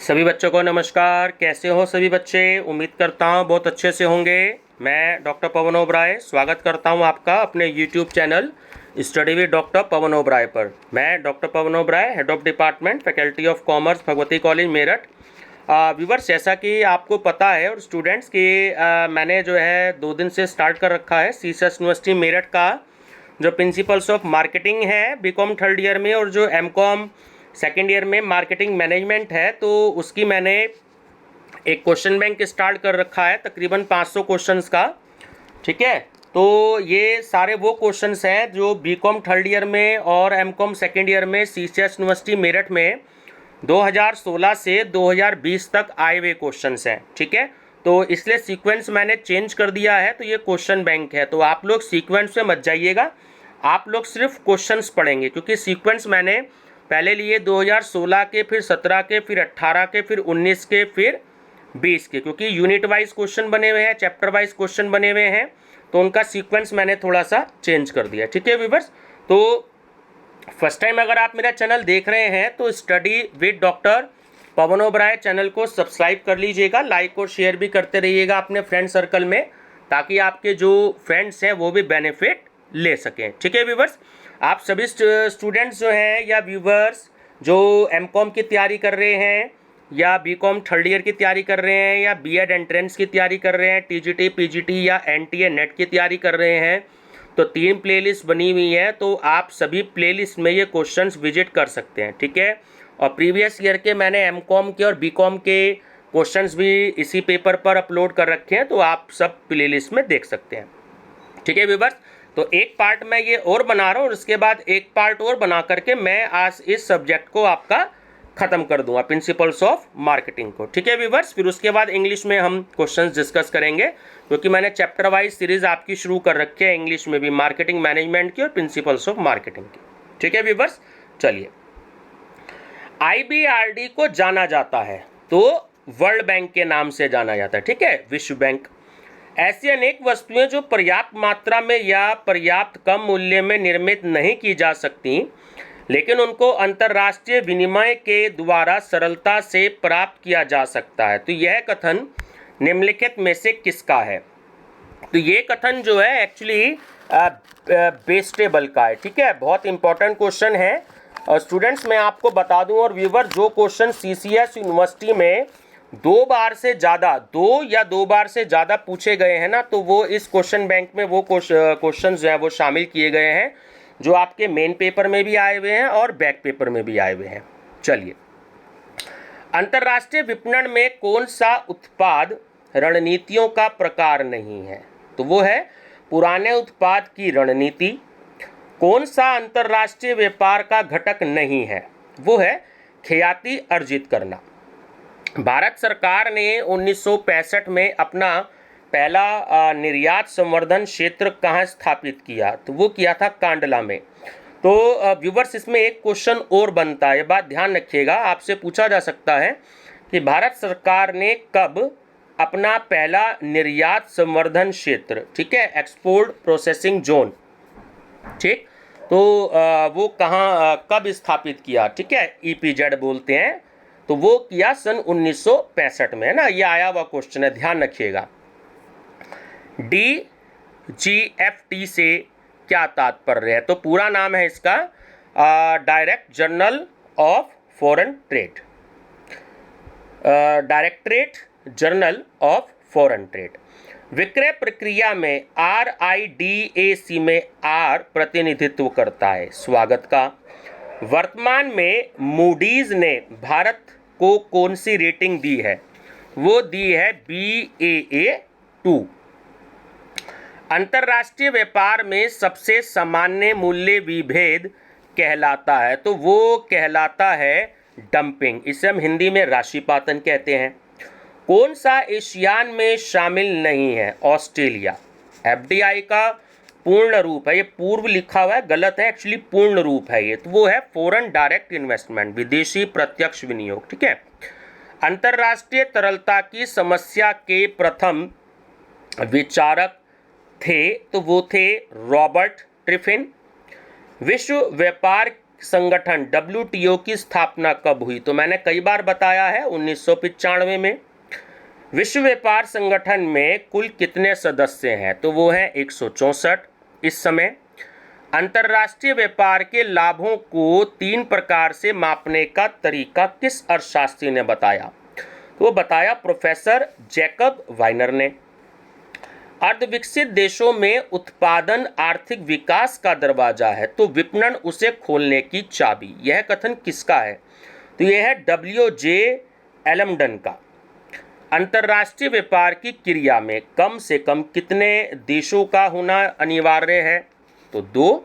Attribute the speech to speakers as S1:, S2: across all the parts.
S1: सभी बच्चों को नमस्कार। कैसे हो सभी बच्चे? उम्मीद करता हूँ बहुत अच्छे से होंगे। मैं डॉक्टर पवन ओबराय स्वागत करता हूँ आपका अपने YouTube channel study with doctor Pawan Oberoi पर। मैं doctor Pawan Oberoi, head of department, faculty of commerce, Bhagwati college, Meerut. Viewers, जैसा कि आपको पता है और स्टूडेंट्स की मैंने जो है 2 दिन से स्टार्ट कर रखा है सीसस यूनिवर्सिटी मेरठ का जो प्रिंसिपल्स ऑफ मार्केटिंग है बीकॉम थर्ड ईयर में और जो एमकॉम सेकेंड ईयर में मार्केटिंग मैनेजमेंट है, तो उसकी मैंने एक क्वेश्चन बैंक स्टार्ट कर रखा है तकरीबन 500 क्वेश्चंस का। ठीक है, तो ये सारे वो क्वेश्चंस हैं जो बीकॉम थर्ड ईयर में और एमकॉम सेकेंड ईयर में सीसीएस यूनिवर्सिटी मेरठ में 2016 से 2020 तक आए हुए क्वेश्चंस हैं। ठीक है, तो इसलिए सीक्वेंस मैंने चेंज कर दिया है, तो ये क्वेश्चन बैंक है। तो आप लोग सीक्वेंस में मत जाइएगा, आप लोग सिर्फ क्वेश्चंस पढ़ेंगे, क्योंकि सीक्वेंस मैंने पहले लिए 2016 के, फिर 17 के, फिर 18 के, फिर 19 के, फिर 20 के, क्योंकि यूनिट वाइज क्वेश्चन बने हुए हैं, चैप्टर वाइज क्वेश्चन बने हुए हैं, तो उनका सीक्वेंस मैंने थोड़ा सा चेंज कर दिया। ठीक है व्यूअर्स, तो फर्स्ट टाइम अगर आप मेरा चैनल देख रहे हैं तो study with doctor Pawan Oberoi channel को सब्सक्राइब कर लीजिएगा, लाइक और शेयर भी करते रहिएगा अपने फ्रेंड सर्कल में, ताकि आपके जो फ्रेंड्स हैं वो भी बेनिफिट ले सकें। ठीक है व्यूवर्स, आप सभी स्टूडेंट्स जो हैं या व्यूवर्स जो एमकॉम की तैयारी कर रहे हैं या बीकॉम थर्ड ईयर की तैयारी कर रहे हैं या बीएड एंट्रेंस की तैयारी कर रहे हैं, टीजीटी, पीजीटी या एनटीए नेट की तैयारी कर रहे हैं, तो 3 प्लेलिस्ट बनी हुई है, तो आप सभी प्लेलिस्ट में ये क्वेश्चंस विजिट कर सकते हैं। ठीक है, और प्रीवियस ईयर के मैंने एमकॉम के और बीकॉम के क्वेश्चंस भी इसी पेपर पर अपलोड कर रखे हैं, तो आप सब प्लेलिस्ट में देख सकते हैं। ठीक है व्यूअर्स, तो एक पार्ट मैं ये और बना रहा हूँ और उसके बाद एक पार्ट और बना करके मैं आज इस सब्जेक्ट को आपका ख़त्म कर दूंगा, प्रिंसिपल्स ऑफ मार्केटिंग को। ठीक है व्यूअर्स, फिर उसके बाद इंग्लिश में हम क्वेश्चंस डिस्कस करेंगे, क्योंकि मैंने चैप्टर वाइज सीरीज आपकी शुरू कर रखी है इंग्लिश में भी, मार्केटिंग मैनेजमेंट की और प्रिंसिपल्स ऑफ मार्केटिंग की। ठीक है व्यूअर्स, चलिए। IBRD को जाना जाता है तो वर्ल्ड बैंक के नाम से जाना जाता है। ठीक है, विश्व बैंक। ऐसी अनेक वस्तुएं जो पर्याप्त मात्रा में या पर्याप्त कम मूल्य में निर्मित नहीं की जा सकती, लेकिन उनको अंतर्राष्ट्रीय विनिमय के द्वारा सरलता से प्राप्त किया जा सकता है, तो यह कथन निम्नलिखित में से किसका है? तो ये कथन जो है एक्चुअली बेस्टेबल का है। ठीक है, बहुत इंपॉर्टेंट क्वेश्चन है और स्टूडेंट्स मैं आपको बता दूं और व्यूवर, जो क्वेश्चन सीसीएस यूनिवर्सिटी में 2 बार से ज़्यादा, 2 या 2 बार से ज़्यादा पूछे गए हैं ना, तो वो इस क्वेश्चन बैंक में वो क्वेश्चन जो है वो शामिल किए गए हैं, जो आपके मेन पेपर में भी आए हुए हैं और बैक पेपर में भी आए हुए हैं। चलिए, अंतर्राष्ट्रीय विपणन में कौन सा उत्पाद रणनीतियों का प्रकार नहीं है? तो वो है पुराने उत्पाद की रणनीति। कौन सा अंतर्राष्ट्रीय व्यापार का घटक नहीं है? वो है ख्याति अर्जित करना। भारत सरकार ने 1965 में अपना पहला निर्यात संवर्धन क्षेत्र कहाँ स्थापित किया? तो वो किया था कांडला में। तो व्यूवर्स, इसमें एक क्वेश्चन और बनता है, ये बात ध्यान रखिएगा, आपसे पूछा जा सकता है कि भारत सरकार ने कब अपना पहला निर्यात संवर्धन क्षेत्र, ठीक है, एक्सपोर्ट प्रोसेसिंग जोन, ठीक, तो वो कहाँ कब स्थापित किया? ठीक है, EPZ बोलते हैं, तो वो किया सन 1965 में, है ना, ये आया हुआ क्वेश्चन है, ध्यान रखिएगा। DGFT से क्या तात्पर्य है? तो पूरा नाम है इसका direct journal of foreign trade, directorate journal of foreign trade. विक्रय प्रक्रिया में RIDAC में R प्रतिनिधित्व करता है स्वागत का। वर्तमान में मूडीज ने भारत को कौन सी रेटिंग दी है? वो दी है BAA2। अंतर्राष्ट्रीय व्यापार में सबसे सामान्य मूल्य विभेद कहलाता है, तो वो कहलाता है डंपिंग, इसे हम हिंदी में राशिपातन कहते हैं। कौन सा एशियान में शामिल नहीं है? ऑस्ट्रेलिया। FDI का पूर्ण रूप है, ये पूर्व लिखा हुआ है, गलत है, एक्चुअली पूर्ण रूप है ये, तो वो है फॉरेन डायरेक्ट इन्वेस्टमेंट, विदेशी प्रत्यक्ष विनियोग। ठीक है, अंतर्राष्ट्रीय तरलता की समस्या के प्रथम विचारक थे, तो वो थे रॉबर्ट ट्रिफिन। विश्व व्यापार संगठन WTO की स्थापना कब हुई? तो मैंने कई बार बताया है 1995 में। विश्व व्यापार संगठन में कुल कितने सदस्य हैं? तो वो हैं 164 इस समय। अंतर्राष्ट्रीय व्यापार के लाभों को 3 प्रकार से मापने का तरीका किस अर्थशास्त्री ने बताया? तो वो बताया प्रोफेसर जैकब वाइनर ने। अर्धविकसित देशों में उत्पादन आर्थिक विकास का दरवाजा है, तो विपणन उसे खोलने की चाबी। यह कथन किसका है? तो यह है WJ एलमडन का। अंतर्राष्ट्रीय व्यापार की क्रिया में कम से कम कितने देशों का होना अनिवार्य है? तो 2।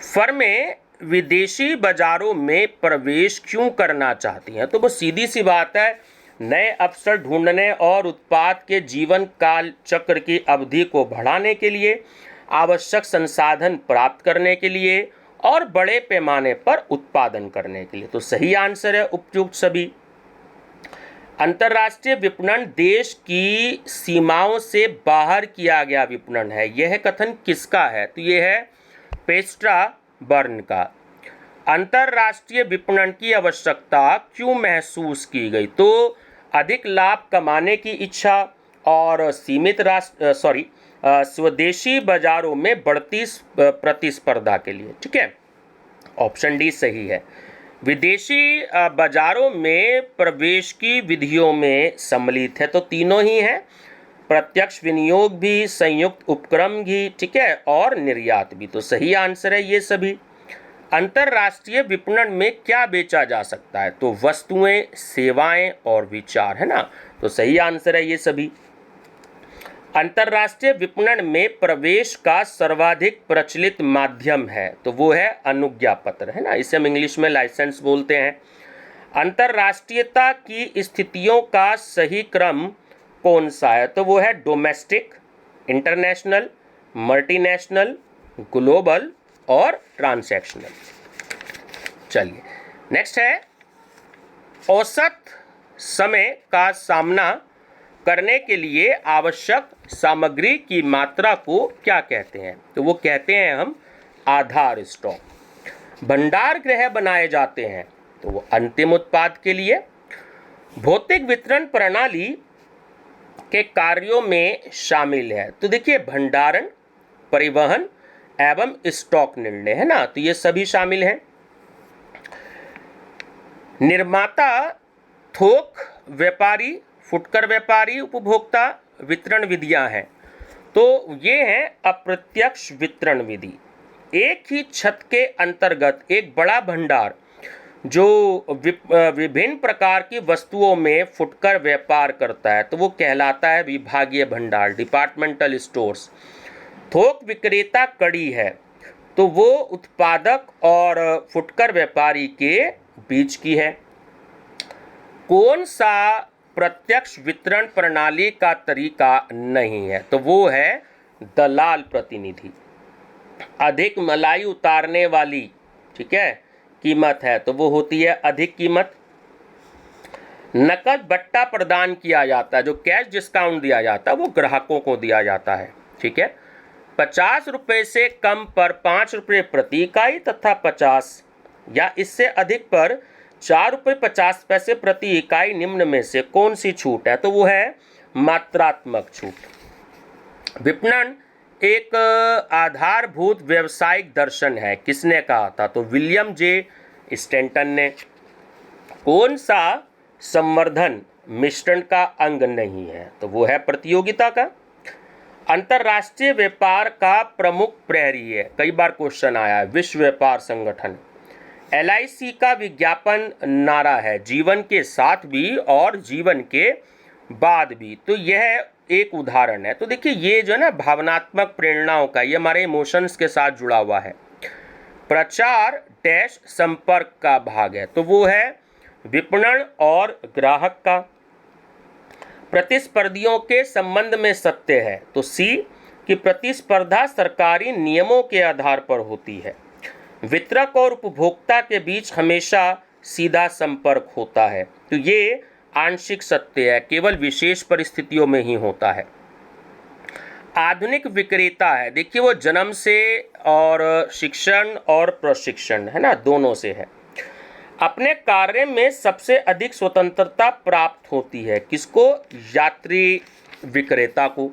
S1: फर्में विदेशी बाजारों में प्रवेश क्यों करना चाहती हैं? तो वो सीधी सी बात है, नए अवसर ढूंढने और उत्पाद के जीवन काल चक्र की अवधि को बढ़ाने के लिए, आवश्यक संसाधन प्राप्त करने के लिए और बड़े पैमाने पर उत्पादन करने के लिए। तो सही आंसर है उपयुक्त सभी। अंतर्राष्ट्रीय विपणन देश की सीमाओं से बाहर किया गया विपणन है। यह कथन किसका है? तो यह है पेस्ट्रा बर्न का। अंतर्राष्ट्रीय विपणन की आवश्यकता क्यों महसूस की गई? तो अधिक लाभ कमाने की इच्छा और सीमित स्वदेशी बाजारों में बढ़ती प्रतिस्पर्धा के लिए। ठीक है, ऑप्शन डी सही है। विदेशी बाजारों में प्रवेश की विधियों में सम्मिलित है, तो तीनों ही हैं, प्रत्यक्ष विनियोग भी, संयुक्त उपक्रम भी, ठीक है, और निर्यात भी। तो सही आंसर है ये सभी। अंतर्राष्ट्रीय विपणन में क्या बेचा जा सकता है? तो वस्तुएं, सेवाएं और विचार, है ना। तो सही आंसर है ये सभी। अंतर्राष्ट्रीय विपणन में प्रवेश का सर्वाधिक प्रचलित माध्यम है, तो वो है अनुज्ञा पत्र, है ना। इसे हम इंग्लिश में लाइसेंस बोलते हैं। अंतर्राष्ट्रीयता की स्थितियों का सही क्रम कौन सा है? तो वो है डोमेस्टिक, इंटरनेशनल, मल्टीनेशनल, ग्लोबल और ट्रांसैक्शनल। चलिए नेक्स्ट है, औसत समय का सामना करने के लिए आवश्यक सामग्री की मात्रा को क्या कहते हैं? तो वो कहते हैं हम आधार स्टॉक। भंडार गृह बनाए जाते हैं, तो वो अंतिम उत्पाद के लिए। भौतिक वितरण प्रणाली के कार्यों में शामिल है, तो देखिए भंडारण, परिवहन एवं स्टॉक निर्णय, है ना। तो ये सभी शामिल हैं। निर्माता, थोक व्यापारी, फुटकर व्यापारी, उपभोक्ता वितरण विधियां हैं, तो ये हैं अप्रत्यक्ष वितरण विधि। एक ही छत के अंतर्गत एक बड़ा भंडार जो विभिन्न प्रकार की वस्तुओं में फुटकर व्यापार करता है, तो वो कहलाता है विभागीय भंडार, डिपार्टमेंटल स्टोर्स। थोक विक्रेता कड़ी है, तो वो उत्पादक और फुटकर व्यापारी के बीच की है। कौन सा प्रत्यक्ष वितरण प्रणाली का तरीका नहीं है? तो वो है दलाल प्रतिनिधि। अधिक मलाई उतारने वाली, ठीक है, कीमत है, तो वो होती है अधिक कीमत। नकद बट्टा प्रदान किया जाता है, जो कैश डिस्काउंट दिया जाता है वो ग्राहकों को दिया जाता है, ठीक है। 50 रुपये से कम पर 5 रुपये प्रति इकाई तथा 50 या इससे अधिक पर 4 रुपये 50 पैसे प्रति इकाई निम्न में से कौन सी छूट है? तो वो है मात्रात्मक छूट। विपणन एक आधारभूत व्यावसायिक दर्शन है, किसने कहा था? तो विलियम जे स्टैंटन ने। कौन सा संवर्धन मिश्रण का अंग नहीं है? तो वो है प्रतियोगिता का। अंतर्राष्ट्रीय व्यापार का प्रमुख प्रहरी है, कई बार क्वेश्चन आया है, विश्व व्यापार संगठन। LIC का विज्ञापन नारा है जीवन के साथ भी और जीवन के बाद भी, तो यह एक उदाहरण है। तो देखिए ये जो है ना भावनात्मक प्रेरणाओं का, ये हमारे इमोशंस के साथ जुड़ा हुआ है। प्रचार डैश संपर्क का भाग है, तो वो है विपणन और ग्राहक का। प्रतिस्पर्धियों के संबंध में सत्य है, तो C कि प्रतिस्पर्धा सरकारी नियमों के आधार पर होती है। वितरक और उपभोक्ता के बीच हमेशा सीधा संपर्क होता है, तो ये आंशिक सत्य है, केवल विशेष परिस्थितियों में ही होता है। आधुनिक विक्रेता है, देखिए वो जन्म से और शिक्षण और प्रशिक्षण है ना, दोनों से है। अपने कार्य में सबसे अधिक स्वतंत्रता प्राप्त होती है किसको? यात्री विक्रेता को।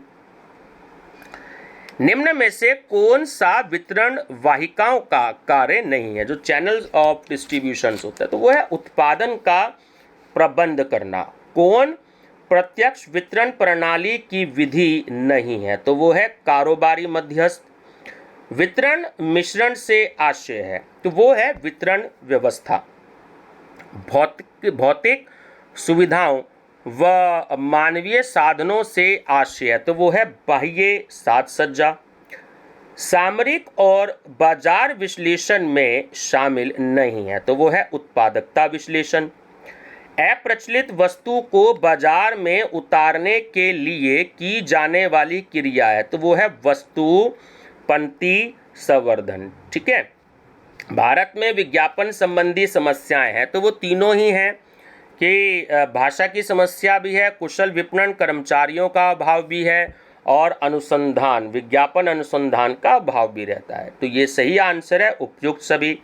S1: निम्न में से कौन सा वितरण वाहिकाओं का कार्य नहीं है? जो चैनल्स ऑफ डिस्ट्रीब्यूशन होता है तो वो है उत्पादन का प्रबंध करना। कौन? प्रत्यक्ष वितरण प्रणाली की विधि नहीं है तो वो है कारोबारी मध्यस्थ। वितरण मिश्रण से आशय है तो वो है वितरण व्यवस्था। भौतिक सुविधाओं व मानवीय साधनों से आशय है तो वो है बाह्य साज सज्जा। सामरिक और बाजार विश्लेषण में शामिल नहीं है तो वो है उत्पादकता विश्लेषण। अप्रचलित वस्तु को बाजार में उतारने के लिए की जाने वाली क्रिया है तो वो है वस्तु पंक्ति संवर्धन। ठीक है। भारत में विज्ञापन संबंधी समस्याएं हैं तो वो तीनों ही हैं कि भाषा की समस्या भी है, कुशल विपणन कर्मचारियों का अभाव भी है और अनुसंधान, विज्ञापन अनुसंधान का अभाव भी रहता है। तो ये सही आंसर है, उपयुक्त सभी।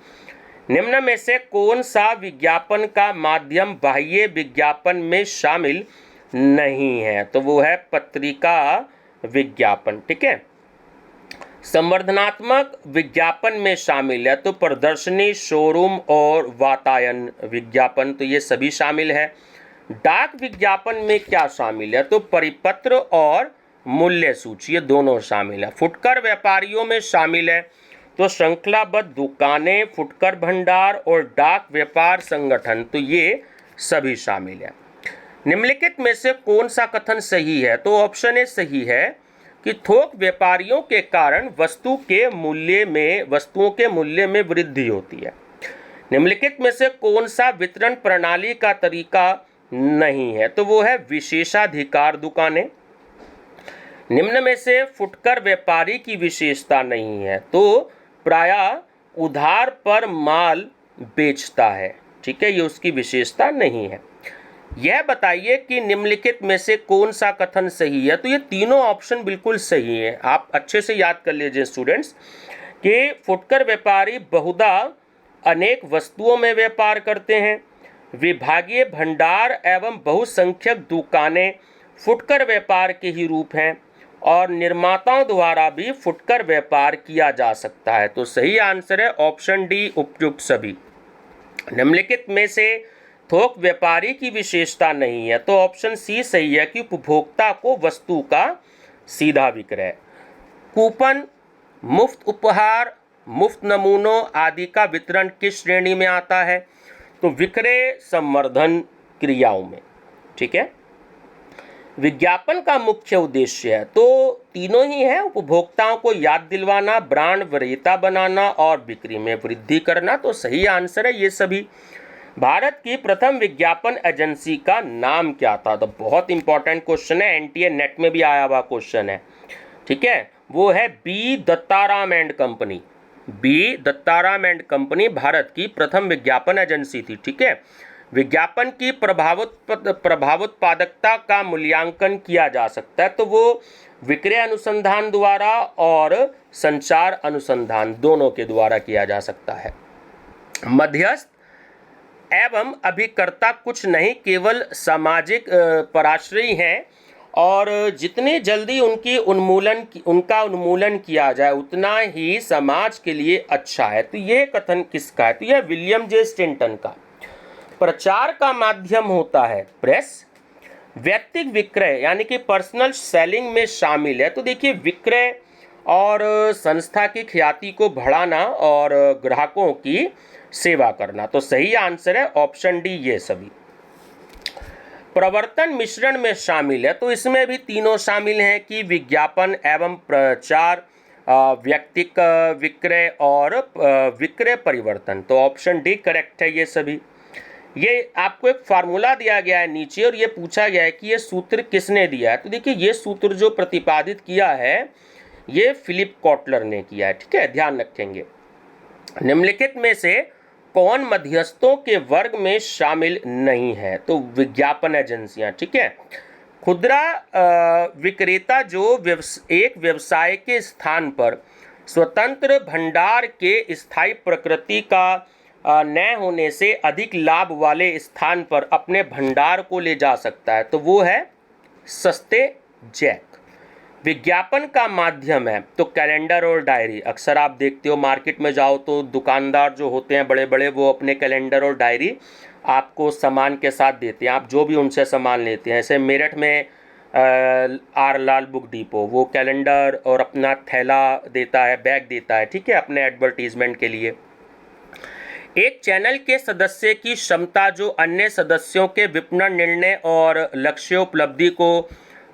S1: निम्न में से कौन सा विज्ञापन का माध्यम बाह्य विज्ञापन में शामिल नहीं है? तो वो है पत्रिका विज्ञापन। ठीक है। संवर्धनात्मक विज्ञापन में शामिल है तो प्रदर्शनी, शोरूम और वातायन विज्ञापन, तो ये सभी शामिल है। डाक विज्ञापन में क्या शामिल है? तो परिपत्र और मूल्य सूची, ये दोनों शामिल है। फुटकर व्यापारियों में शामिल है तो श्रृंखलाबद्ध दुकानें, फुटकर भंडार और डाक व्यापार संगठन, तो ये सभी शामिल है। निम्नलिखित में से कौन सा कथन सही है? तो ऑप्शन ए सही है कि थोक व्यापारियों के कारण वस्तुओं के मूल्य में वृद्धि होती है। निम्नलिखित में से कौन सा वितरण प्रणाली का तरीका नहीं है? तो वो है विशेषाधिकार दुकानें। निम्न में से फुटकर व्यापारी की विशेषता नहीं है तो प्रायः उधार पर माल बेचता है। ठीक है, ये उसकी विशेषता नहीं है। यह बताइए कि निम्नलिखित में से कौन सा कथन सही है? तो ये तीनों ऑप्शन बिल्कुल सही है। आप अच्छे से याद कर लीजिए स्टूडेंट्स कि फुटकर व्यापारी बहुधा अनेक वस्तुओं में व्यापार करते हैं। विभागीय भंडार एवं बहुसंख्यक दुकानें फुटकर व्यापार के ही रूप हैं और निर्माताओं द्वारा भी फुटकर व्यापार किया जा सकता है। तो सही आंसर है ऑप्शन डी, उपयुक्त सभी। निम्नलिखित में से थोक व्यापारी की विशेषता नहीं है तो ऑप्शन सी सही है कि उपभोक्ता को वस्तु का सीधा विक्रय। कूपन, मुफ्त उपहार, मुफ्त नमूनों आदि का वितरण किस श्रेणी में आता है? तो विक्रय संवर्धन क्रियाओं में। ठीक है। विज्ञापन का मुख्य उद्देश्य है तो तीनों ही है, उपभोक्ताओं को याद दिलवाना, ब्रांड वरीयता बनाना और बिक्री में वृद्धि करना। तो सही आंसर है ये सभी। भारत की प्रथम विज्ञापन एजेंसी का नाम क्या था? तो बहुत इंपॉर्टेंट क्वेश्चन है, एनटीए नेट में भी आया हुआ क्वेश्चन है। ठीक है, वो है B Dattaram and company. B Dattaram and company Bharat की प्रथम विज्ञापन एजेंसी थी। ठीक है। विज्ञापन की प्रभावोत्पादकता का मूल्यांकन किया जा सकता है तो वो विक्रय अनुसंधान द्वारा और संचार अनुसंधान दोनों के द्वारा किया जा सकता है। मध्यस्थ एवं अभिकर्ता कुछ नहीं, केवल सामाजिक पराश्रयी हैं और जितनी जल्दी उनका उन्मूलन किया जाए उतना ही समाज के लिए अच्छा है। तो ये कथन किसका है? तो यह विलियम जे स्टेंटन का। प्रचार का माध्यम होता है प्रेस। व्यक्तिगत विक्रय यानी कि पर्सनल सेलिंग में शामिल है तो देखिए विक्रय और संस्था की ख्याति को बढ़ाना और ग्राहकों की सेवा करना। तो सही आंसर है ऑप्शन डी, ये सभी। प्रवर्तन मिश्रण में शामिल है तो इसमें भी तीनों शामिल हैं कि विज्ञापन एवं प्रचार, व्यक्तिगत विक्रय और विक्रय परिवर्तन। तो ऑप्शन डी करेक्ट है ये सभी। ये आपको एक फार्मूला दिया गया है नीचे और ये पूछा गया है कि ये सूत्र किसने दिया है? तो देखिए ये सूत्र जो प्रतिपादित किया है ये फिलिप कॉटलर ने किया है। ठीक है, ध्यान रखेंगे। निम्नलिखित में से कौन मध्यस्थों के वर्ग में शामिल नहीं है? तो विज्ञापन एजेंसियां। ठीक है। खुदरा विक्रेता जो एक व्यवसाय के स्थान पर स्वतंत्र भंडार के स्थायी प्रकृति का न होने से अधिक लाभ वाले स्थान पर अपने भंडार को ले जा सकता है, तो वो है सस्ते जैक। विज्ञापन का माध्यम है तो कैलेंडर और डायरी। अक्सर आप देखते हो मार्केट में जाओ तो दुकानदार जो होते हैं बड़े बड़े, वो अपने कैलेंडर और डायरी आपको सामान के साथ देते हैं, आप जो भी उनसे सामान लेते हैं। ऐसे मेरठ में आर लाल बुक डिपो, वो कैलेंडर और अपना थैला देता है, बैग देता है, ठीक है, अपने एडवर्टीजमेंट के लिए। एक चैनल के सदस्य की क्षमता जो अन्य सदस्यों के विपणन निर्णय और लक्ष्योपलब्धि को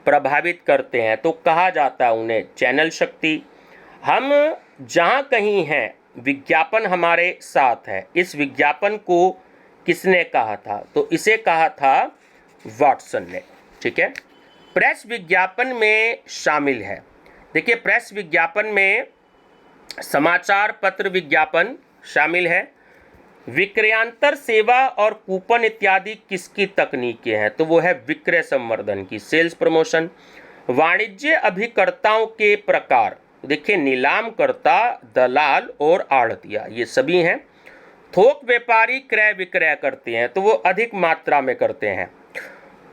S1: प्रभावित करते हैं, तो कहा जाता है उन्हें चैनल शक्ति। हम जहाँ कहीं हैं विज्ञापन हमारे साथ है। इस विज्ञापन को किसने कहा था? तो इसे कहा था वाटसन ने, ठीक है। प्रेस विज्ञापन में शामिल है। देखिए, प्रेस विज्ञापन में समाचार पत्र विज्ञापन शामिल है। विक्रयांतर सेवा और कूपन इत्यादि किसकी तकनीकें हैं? तो वो है विक्रय संवर्धन की, सेल्स प्रमोशन। वाणिज्य अभिकर्ताओं के प्रकार, देखिए नीलामकर्ता, दलाल और आढ़तिया, ये सभी हैं। थोक व्यापारी क्रय विक्रय करते हैं, तो वो अधिक मात्रा में करते हैं।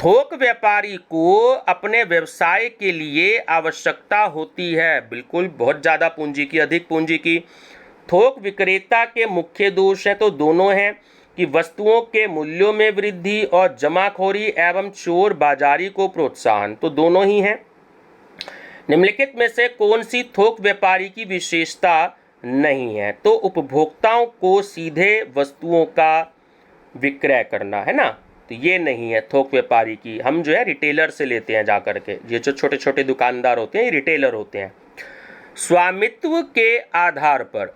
S1: थोक व्यापारी को अपने व्यवसाय के लिए आवश्यकता होती है, बिल्कुल बहुत ज़्यादा पूंजी की, अधिक पूंजी की। थोक विक्रेता के मुख्य दोष हैं, तो दोनों हैं कि वस्तुओं के मूल्यों में वृद्धि और जमाखोरी एवं चोर बाजारी को प्रोत्साहन, तो दोनों ही हैं। निम्नलिखित में से कौन सी थोक व्यापारी की विशेषता नहीं है? तो उपभोक्ताओं को सीधे वस्तुओं का विक्रय करना, है ना, तो ये नहीं है थोक व्यापारी की। हम जो है रिटेलर से लेते हैं जा करके, ये जो छोटे छोटे दुकानदार होते हैं ये रिटेलर होते हैं। स्वामित्व के आधार पर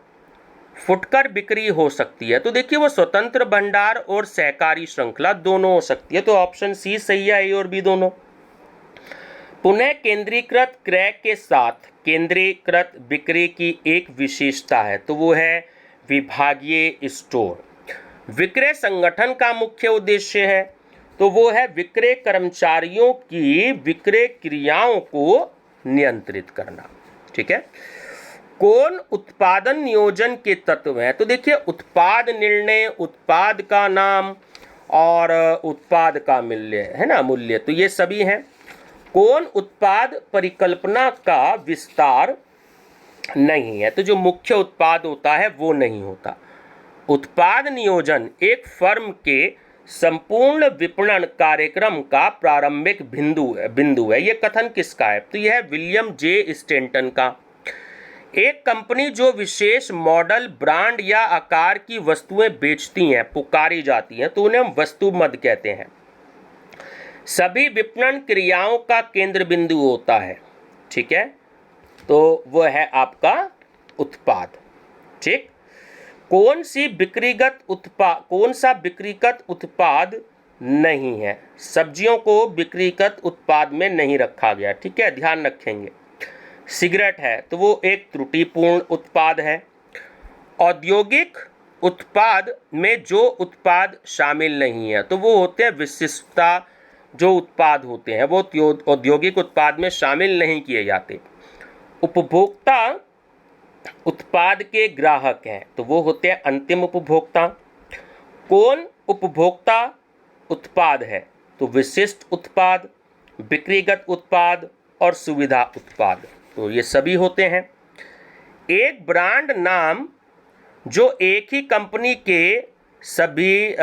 S1: फुटकर बिक्री हो सकती है, तो देखिए वो स्वतंत्र भंडार और सहकारी श्रृंखला दोनों हो सकती है, तो ऑप्शन सी सही है, ए और बी दोनों। पुनः केंद्रीकृत क्रय के साथ केंद्रीकृत बिक्री की एक विशेषता है, तो वो है विभागीय स्टोर। विक्रय संगठन का मुख्य उद्देश्य है, तो वो है विक्रय कर्मचारियों की विक्रय क्रियाओं को नियंत्रित करना, ठीक है। कौन उत्पादन नियोजन के तत्व हैं? तो देखिए उत्पाद निर्णय, उत्पाद का नाम और उत्पाद का मूल्य, है ना, मूल्य, तो ये सभी हैं। कौन उत्पाद परिकल्पना का विस्तार नहीं है? तो जो मुख्य उत्पाद होता है वो नहीं होता। उत्पाद नियोजन एक फर्म के संपूर्ण विपणन कार्यक्रम का प्रारंभिक बिंदु है। ये कथन किसका है? तो यह है विलियम जे स्टेंटन का। एक कंपनी जो विशेष मॉडल, ब्रांड या आकार की वस्तुएं बेचती हैं, पुकारी जाती हैं, तो उन्हें हम वस्तु मद कहते हैं। सभी विपणन क्रियाओं का केंद्र बिंदु होता है, ठीक है, तो वो है आपका उत्पाद, ठीक। कौन सा बिक्रीगत उत्पाद नहीं है? सब्जियों को बिक्रीगत उत्पाद में नहीं रखा गया, ठीक है, ध्यान रखेंगे। सिगरेट है तो वो एक त्रुटिपूर्ण उत्पाद है। औद्योगिक उत्पाद में जो उत्पाद शामिल नहीं है, तो वो होते हैं विशिष्टता जो उत्पाद होते हैं, वो औद्योगिक उत्पाद में शामिल नहीं किए जाते। उपभोक्ता उत्पाद के ग्राहक हैं, तो वो होते हैं अंतिम उपभोक्ता। कौन उपभोक्ता उत्पाद है? तो विशिष्ट उत्पाद, बिक्रीगत उत्पाद और सुविधा उत्पाद, तो ये सभी होते हैं। एक ब्रांड नाम जो एक ही कंपनी के सभी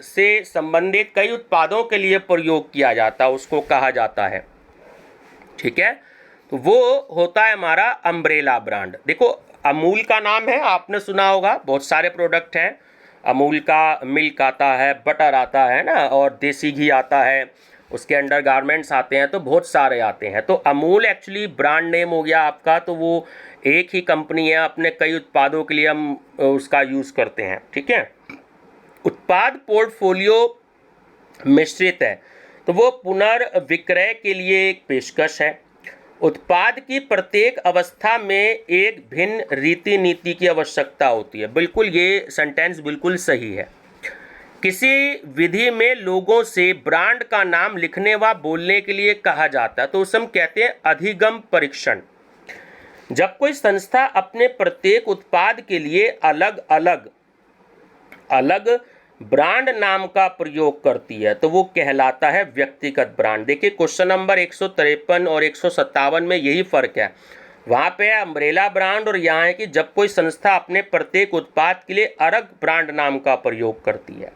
S1: से संबंधित कई उत्पादों के लिए प्रयोग किया जाता है, उसको कहा जाता है, ठीक है, तो वो होता है हमारा अम्ब्रेला ब्रांड। देखो अमूल का नाम है, आपने सुना होगा, बहुत सारे प्रोडक्ट हैं। अमूल का मिल्क आता है, बटर आता है ना, और देसी घी आता है, उसके अंडर गारमेंट्स आते हैं, तो बहुत सारे आते हैं। तो अमूल एक्चुअली ब्रांड नेम हो गया आपका, तो वो एक ही कंपनी है, अपने कई उत्पादों के लिए हम उसका यूज़ करते हैं, ठीक है। उत्पाद पोर्टफोलियो मिश्रित है, तो वो पुनर्विक्रय के लिए एक पेशकश है। उत्पाद की प्रत्येक अवस्था में एक भिन्न रीति नीति की आवश्यकता होती है। बिल्कुल, ये सेंटेंस बिल्कुल सही है। किसी विधि में लोगों से ब्रांड का नाम लिखने व बोलने के लिए कहा जाता है, तो उसे हम कहते हैं अधिगम परीक्षण। जब कोई संस्था अपने प्रत्येक उत्पाद के लिए अलग अलग ब्रांड नाम का प्रयोग करती है तो वो कहलाता है व्यक्तिगत ब्रांड। देखिए क्वेश्चन नंबर 153 और 157 में यही फर्क है। वहाँ पे है अम्ब्रेला ब्रांड और यहाँ है कि जब कोई संस्था अपने प्रत्येक उत्पाद के लिए अलग ब्रांड नाम का प्रयोग करती है,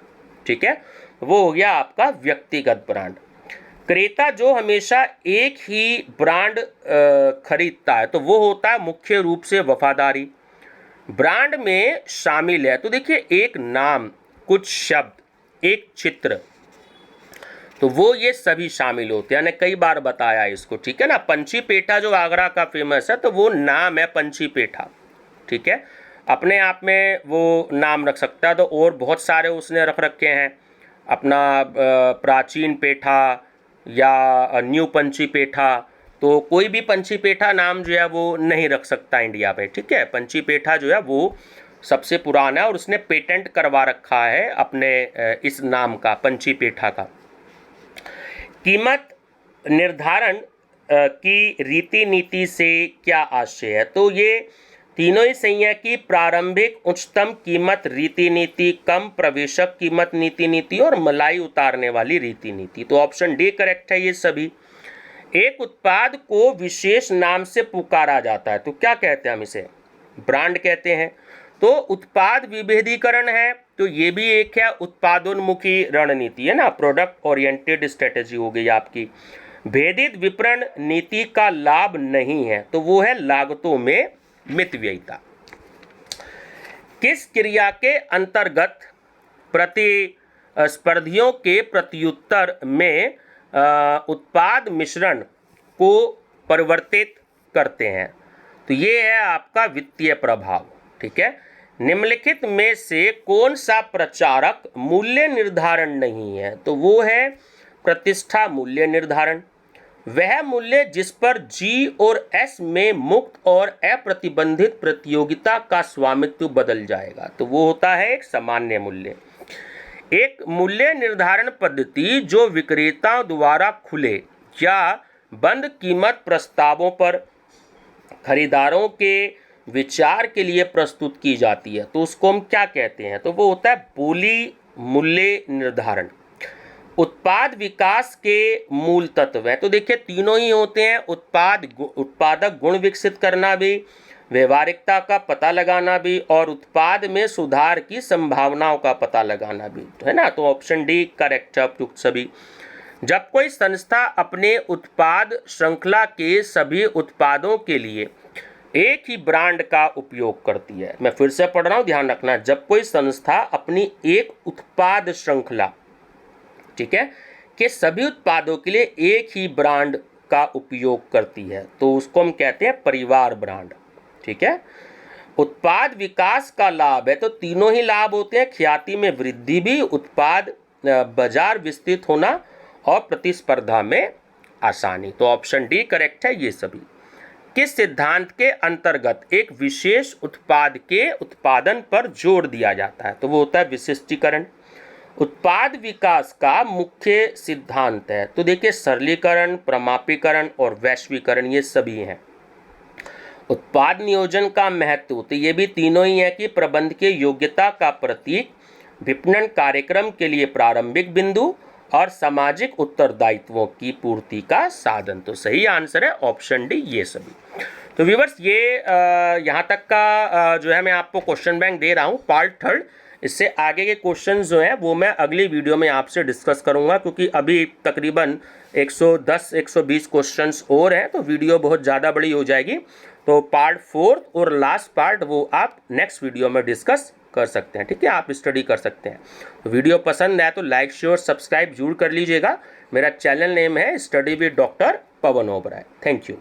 S1: ठीक है, वो हो गया आपका व्यक्तिगत ब्रांड। क्रेता जो हमेशा एक ही ब्रांड खरीदता है तो वो होता है मुख्य रूप से वफादारी। ब्रांड में शामिल है तो देखिए एक नाम, कुछ शब्द, एक चित्र, तो वो ये सभी शामिल होते हैं। मैंने कई बार बताया इसको, ठीक है ना। पंछी पेठा जो आगरा का फेमस है तो वो नाम है पंछी पेठा, ठीक है, अपने आप में वो नाम रख सकता है। तो और बहुत सारे उसने रख रखे हैं, अपना प्राचीन पेठा या न्यू पंछी पेठा, तो कोई भी पंछी पेठा नाम जो है वो नहीं रख सकता इंडिया में, ठीक है। पंछी पेठा जो है वो सबसे पुराना है और उसने पेटेंट करवा रखा है अपने इस नाम का, पंछी पेठा का। कीमत निर्धारण की रीति नीति से क्या आशय है, तो ये तीनों ही सही है कि प्रारंभिक उच्चतम कीमत रीति नीति, कम प्रवेशक कीमत रीति नीति और मलाई उतारने वाली रीति नीति। तो ऑप्शन डी करेक्ट है ये सभी। एक उत्पाद को विशेष नाम से पुकारा जाता है तो क्या कहते हैं हम इसे, ब्रांड कहते हैं। तो उत्पाद विभेदीकरण है तो ये भी एक है उत्पादोन्मुखी रणनीति है ना, प्रोडक्ट ओरिएंटेड स्ट्रेटेजी हो गई आपकी। भेदित विपणन नीति का लाभ नहीं है तो वो है लागतों में मितव्ययिता। किस क्रिया के अंतर्गत प्रतिस्पर्धियों के प्रत्युत्तर में उत्पाद मिश्रण को परिवर्तित करते हैं, तो ये है आपका वित्तीय प्रभाव, ठीक है। निम्नलिखित में से कौन सा प्रचारक मूल्य निर्धारण नहीं है, तो वो है प्रतिष्ठा मूल्य निर्धारण। वह मूल्य जिस पर जी और एस में मुक्त और अप्रतिबंधित प्रतियोगिता का स्वामित्व बदल जाएगा, तो वो होता है एक सामान्य मूल्य। एक मूल्य निर्धारण पद्धति जो विक्रेताओं द्वारा खुले या बंद कीमत प्रस्तावों पर खरीदारों के विचार के लिए प्रस्तुत की जाती है तो उसको हम क्या कहते हैं, तो वो होता है बोली मूल्य निर्धारण। उत्पाद विकास के मूल तत्व हैं, तो देखिए तीनों ही होते हैं, उत्पादक गुण विकसित करना भी, व्यवहारिकता का पता लगाना भी और उत्पाद में सुधार की संभावनाओं का पता लगाना भी, है ना। तो ऑप्शन डी करेक्ट है उपयुक्त सभी। जब कोई संस्था अपने उत्पाद श्रृंखला के सभी उत्पादों के लिए एक ही ब्रांड का उपयोग करती है, मैं फिर से पढ़ रहा हूँ, ध्यान रखना, जब कोई संस्था अपनी एक उत्पाद श्रृंखला, ठीक है, के सभी उत्पादों के लिए एक ही ब्रांड का उपयोग करती है तो उसको हम कहते हैं परिवार ब्रांड, ठीक है। उत्पाद विकास का लाभ है तो तीनों ही लाभ होते हैं, ख्याति में वृद्धि भी, उत्पाद बाजार विस्तृत होना और प्रतिस्पर्धा में आसानी। तो ऑप्शन डी करेक्ट है ये सभी। किस सिद्धांत के अंतर्गत एक विशेष उत्पाद के उत्पादन पर जोर दिया जाता है, तो वो होता है विशिष्टीकरण। उत्पाद विकास का मुख्य सिद्धांत है, तो देखिए सरलीकरण, प्रमापीकरण और वैश्वीकरण ये सभी हैं। उत्पाद नियोजन का महत्व, तो ये भी तीनों ही है कि प्रबंधकीय योग्यता का प्रतीक, विपणन कार्यक्रम के लिए प्रारंभिक बिंदु और सामाजिक उत्तरदायित्वों की पूर्ति का साधन। तो सही आंसर है ऑप्शन डी ये सभी। तो व्यूअर्स ये यहाँ तक का जो है मैं आपको क्वेश्चन बैंक दे रहा हूँ पार्ट 3। इससे आगे के क्वेश्चन जो हैं वो मैं अगली वीडियो में आपसे डिस्कस करूँगा, क्योंकि अभी तकरीबन 110-120 क्वेश्चंस और हैं तो वीडियो बहुत ज़्यादा बड़ी हो जाएगी। तो पार्ट 4 और लास्ट पार्ट वो आप नेक्स्ट वीडियो में डिस्कस कर सकते हैं, ठीक है, आप स्टडी कर सकते हैं। तो वीडियो पसंद आए तो लाइक शेयर सब्सक्राइब जरूर कर लीजिएगा। मेरा चैनल नेम है study with doctor Pawan Oberoi. Thank you.